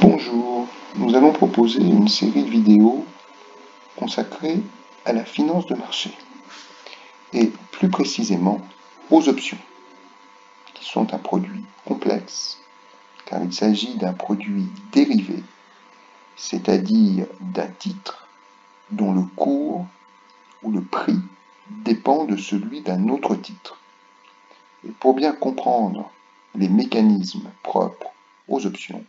Bonjour, nous allons proposer une série de vidéos consacrée à la finance de marché et plus précisément aux options, qui sont un produit complexe car il s'agit d'un produit dérivé, c'est-à-dire d'un titre dont le cours ou le prix dépend de celui d'un autre titre. Et pour bien comprendre les mécanismes propres aux options,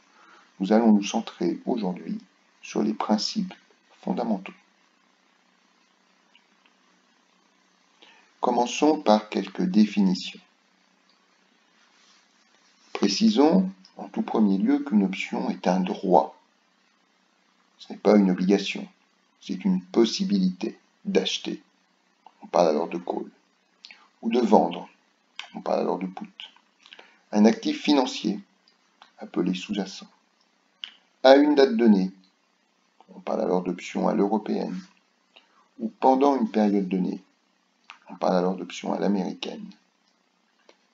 nous allons nous centrer aujourd'hui sur les principes fondamentaux. Commençons par quelques définitions. Précisons en tout premier lieu qu'une option est un droit. Ce n'est pas une obligation, c'est une possibilité d'acheter, on parle alors de call, ou de vendre, on parle alors de put. Un actif financier, appelé sous-jacent, à une date donnée, on parle alors d'option à l'européenne, ou pendant une période donnée, on parle alors d'option à l'américaine,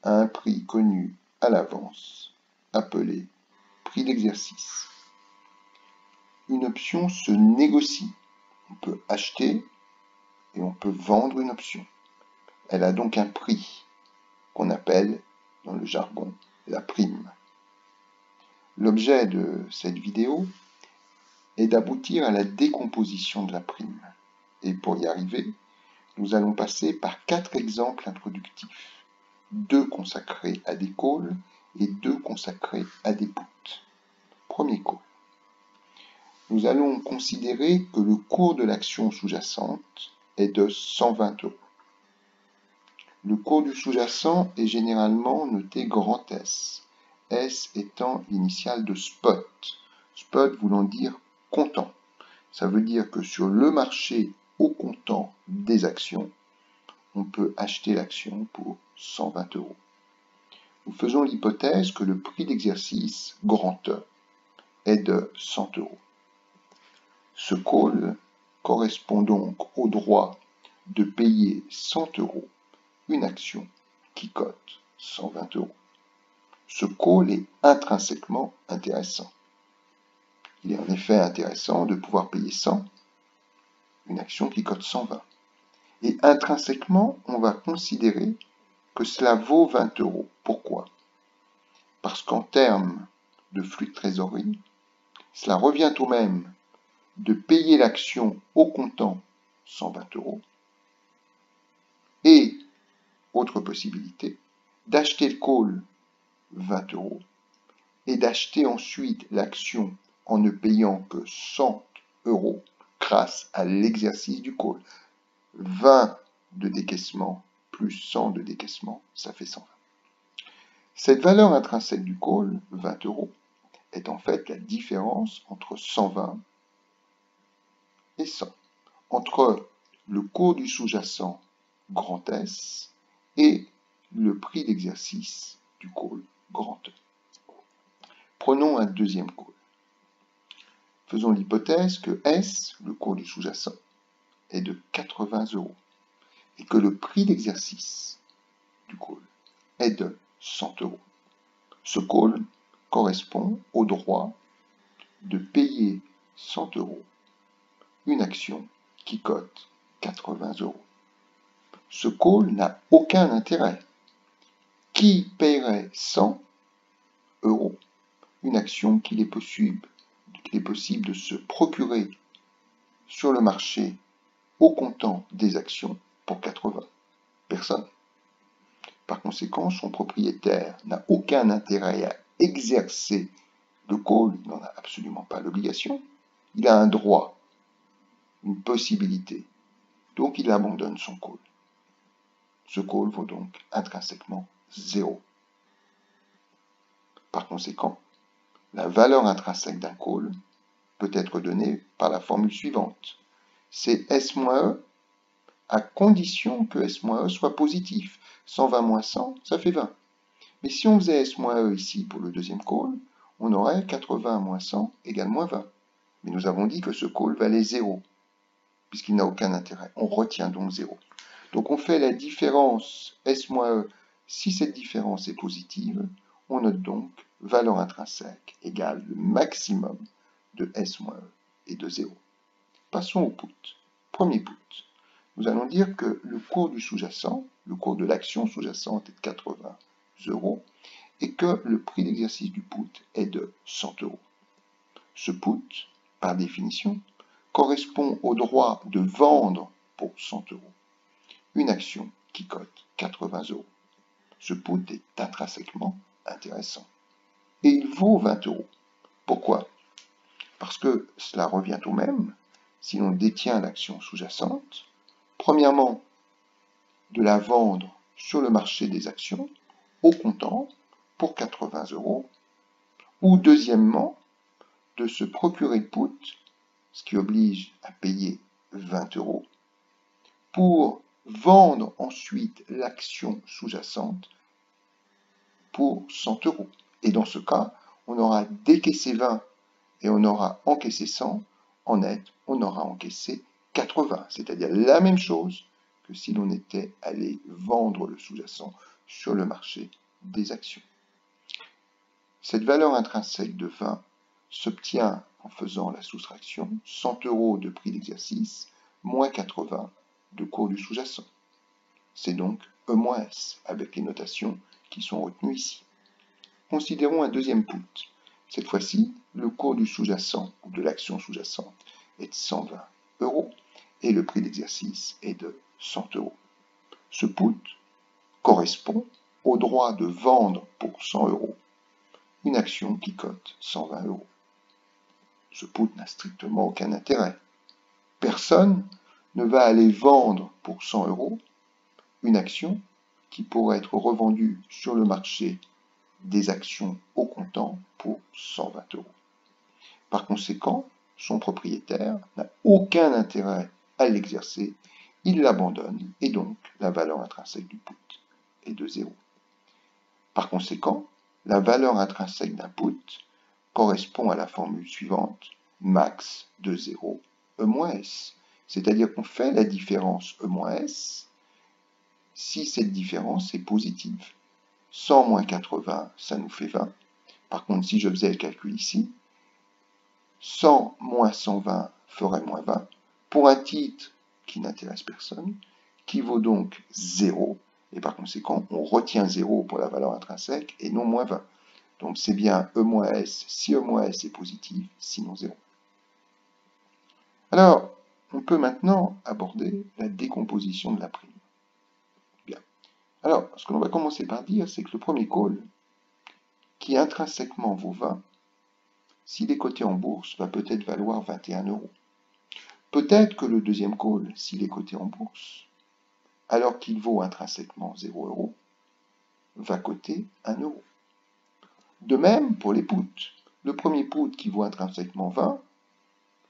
à un prix connu à l'avance, appelé prix d'exercice. Une option se négocie. On peut acheter et on peut vendre une option. Elle a donc un prix qu'on appelle, dans le jargon, la prime. L'objet de cette vidéo est d'aboutir à la décomposition de la prime. Et pour y arriver, nous allons passer par 4 exemples introductifs, 2 consacrés à des calls et 2 consacrés à des puts. Premier call. Nous allons considérer que le cours de l'action sous-jacente est de 120 euros. Le cours du sous-jacent est généralement noté grand S, S étant l'initiale de spot, spot voulant dire comptant. Ça veut dire que sur le marché au comptant des actions, on peut acheter l'action pour 120 euros. Nous faisons l'hypothèse que le prix d'exercice, grand E, est de 100 euros. Ce call correspond donc au droit de payer 100 euros une action qui cote 120 euros. Ce call est intrinsèquement intéressant. Il est en effet intéressant de pouvoir payer 100 une action qui cote 120. Et intrinsèquement, on va considérer que cela vaut 20 euros. Pourquoi? Parce qu'en termes de flux de trésorerie, cela revient au même de payer l'action au comptant 120 euros et, autre possibilité, d'acheter le call 20 euros et d'acheter ensuite l'action en ne payant que 100 euros grâce à l'exercice du call. 20 de décaissement plus 100 de décaissement, ça fait 120. Cette valeur intrinsèque du call, 20 euros, est en fait la différence entre 120 et 100, entre le cours du sous-jacent grand S et le prix d'exercice du call grand E. Prenons un deuxième call. Faisons l'hypothèse que S, le cours du sous-jacent, est de 80 euros et que le prix d'exercice du call est de 100 euros. Ce call correspond au droit de payer 100 euros une action qui cote 80 euros. Ce call n'a aucun intérêt. Qui paierait 100 euros une action qu'il est possible de se procurer sur le marché au comptant des actions pour 80? Personne. Par conséquent, son propriétaire n'a aucun intérêt à exercer le call, il n'en a absolument pas l'obligation. Il a un droit, une possibilité, donc il abandonne son call. Ce call vaut donc intrinsèquement 0. Par conséquent, la valeur intrinsèque d'un call peut être donnée par la formule suivante. C'est S-E à condition que S-E soit positif. 120 moins 100, ça fait 20. Mais si on faisait S-E ici pour le deuxième call, on aurait 80 moins 100 égale moins 20. Mais nous avons dit que ce call valait 0, puisqu'il n'a aucun intérêt. On retient donc 0. Donc on fait la différence S-E. Si cette différence est positive, on note donc valeur intrinsèque égale le maximum de S-E et de 0. Passons au put. Premier put. Nous allons dire que le cours du sous-jacent, le cours de l'action sous-jacente est de 80 € et que le prix d'exercice du put est de 100 €. Ce put, par définition, correspond au droit de vendre pour 100 € une action qui cote 80 €. Ce put est intrinsèquement intéressant. Et il vaut 20 €. Pourquoi? Parce que cela revient au même si l'on détient l'action sous-jacente. Premièrement, de la vendre sur le marché des actions au comptant pour 80 €. Ou deuxièmement, de se procurer le put, ce qui oblige à payer 20 € pour vendre ensuite l'action sous-jacente pour 100 €. Et dans ce cas, on aura décaissé 20 et on aura encaissé 100. En net, on aura encaissé 80, c'est-à-dire la même chose que si l'on était allé vendre le sous-jacent sur le marché des actions. Cette valeur intrinsèque de 20 s'obtient en faisant la soustraction 100 € de prix d'exercice moins 80 de cours du sous-jacent. C'est donc E-S avec les notations qui sont retenues ici. Considérons un deuxième put. Cette fois-ci, le cours du sous-jacent ou de l'action sous-jacente est de 120 € et le prix d'exercice est de 100 €. Ce put correspond au droit de vendre pour 100 € une action qui cote 120 €. Ce put n'a strictement aucun intérêt. Personne ne va aller vendre pour 100 € une action qui pourrait être revendue sur le marché des actions au comptant pour 120 €. Par conséquent, son propriétaire n'a aucun intérêt à l'exercer, il l'abandonne et donc la valeur intrinsèque du put est de 0. Par conséquent, la valeur intrinsèque d'un put correspond à la formule suivante, max de 0 E-S. C'est-à-dire qu'on fait la différence E-S si cette différence est positive. 100 moins 80, ça nous fait 20. Par contre, si je faisais le calcul ici, 100 moins 120 ferait moins 20, pour un titre qui n'intéresse personne, qui vaut donc 0, et par conséquent, on retient 0 pour la valeur intrinsèque et non moins 20. Donc c'est bien E-S si E-S est positif, sinon 0. Alors, on peut maintenant aborder la décomposition de la prime. Bien. Alors, ce que l'on va commencer par dire, c'est que le premier call, qui intrinsèquement vaut 20, s'il est coté en bourse, va peut-être valoir 21 €. Peut-être que le deuxième call, s'il est coté en bourse, alors qu'il vaut intrinsèquement 0 €, va coter 1 €. De même pour les puts. Le premier put qui vaut intrinsèquement 20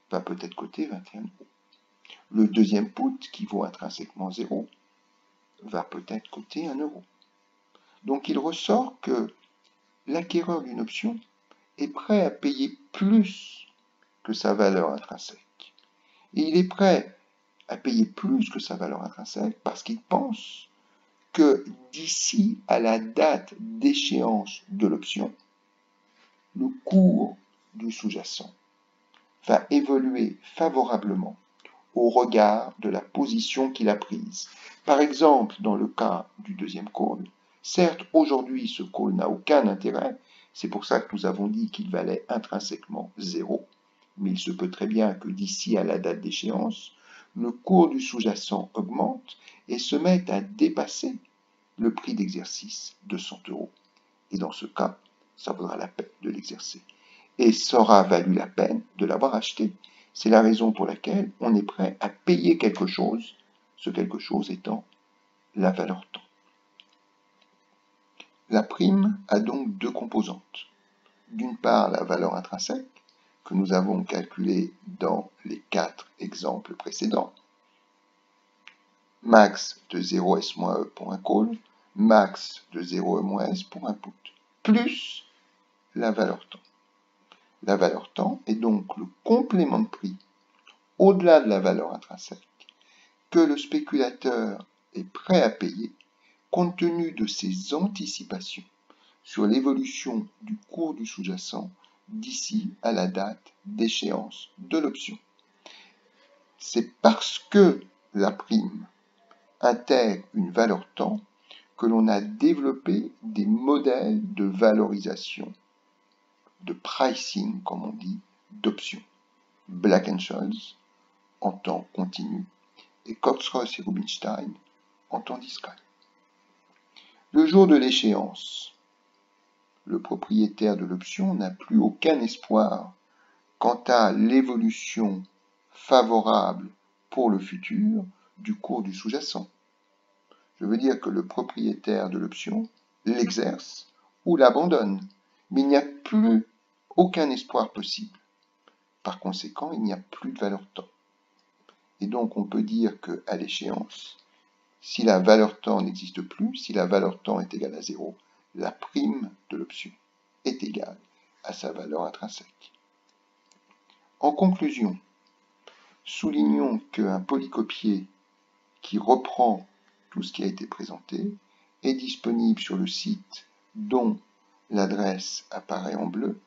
va peut-être coter 21 €. Le deuxième put qui vaut intrinsèquement 0 va peut-être coter 1 €. Donc il ressort que l'acquéreur d'une option est prêt à payer plus que sa valeur intrinsèque. Et il est prêt à payer plus que sa valeur intrinsèque parce qu'il pense que d'ici à la date d'échéance de l'option, le cours du sous-jacent va évoluer favorablement au regard de la position qu'il a prise. Par exemple, dans le cas du deuxième call, certes, aujourd'hui, ce call n'a aucun intérêt, c'est pour ça que nous avons dit qu'il valait intrinsèquement 0, mais il se peut très bien que d'ici à la date d'échéance, le cours du sous-jacent augmente et se mette à dépasser le prix d'exercice de 100 €. Et dans ce cas, ça vaudra la peine de l'exercer. Et ça aura valu la peine de l'avoir acheté. C'est la raison pour laquelle on est prêt à payer quelque chose, ce quelque chose étant la valeur temps. La prime a donc deux composantes. D'une part, la valeur intrinsèque, que nous avons calculée dans les 4 exemples précédents. Max de 0S-E pour un call, max de 0E-S pour un put, plus la valeur temps. La valeur temps est donc le complément de prix, au-delà de la valeur intrinsèque, que le spéculateur est prêt à payer compte tenu de ses anticipations sur l'évolution du cours du sous-jacent d'ici à la date d'échéance de l'option. C'est parce que la prime intègre une valeur temps que l'on a développé des modèles de valorisation, de pricing, comme on dit, d'options. Black-Scholes en temps continu et Cox-Ross et Rubinstein en temps discret. Le jour de l'échéance, le propriétaire de l'option n'a plus aucun espoir quant à l'évolution favorable pour le futur du cours du sous-jacent. Je veux dire que le propriétaire de l'option l'exerce ou l'abandonne, mais il n'y a plus aucun espoir possible. Par conséquent, il n'y a plus de valeur temps. Et donc, on peut dire qu'à l'échéance, si la valeur temps n'existe plus, si la valeur temps est égale à 0, la prime de l'option est égale à sa valeur intrinsèque. En conclusion, soulignons qu'un polycopier qui reprend tout ce qui a été présenté est disponible sur le site dont l'adresse apparaît en bleu.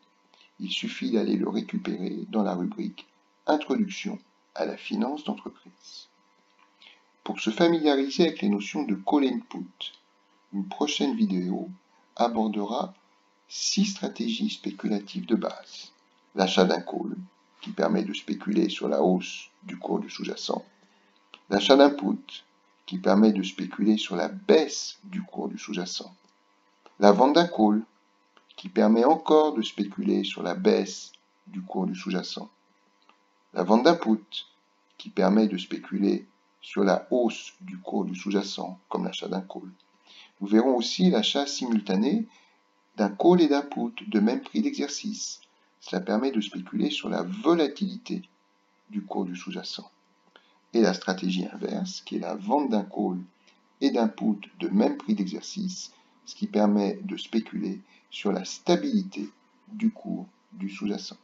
Il suffit d'aller le récupérer dans la rubrique Introduction à la finance d'entreprise. Pour se familiariser avec les notions de call input, une prochaine vidéo abordera 6 stratégies spéculatives de base. L'achat d'un call, qui permet de spéculer sur la hausse du cours du sous-jacent. L'achat d'un put, qui permet de spéculer sur la baisse du cours du sous-jacent. La vente d'un call, qui permet encore de spéculer sur la baisse du cours du sous-jacent. La vente d'un put, qui permet de spéculer sur la hausse du cours du sous-jacent, comme l'achat d'un call. Nous verrons aussi l'achat simultané d'un call et d'un put de même prix d'exercice. Cela permet de spéculer sur la volatilité du cours du sous-jacent. Et la stratégie inverse, qui est la vente d'un call et d'un put de même prix d'exercice, ce qui permet de spéculer sur la stabilité du cours du sous-jacent.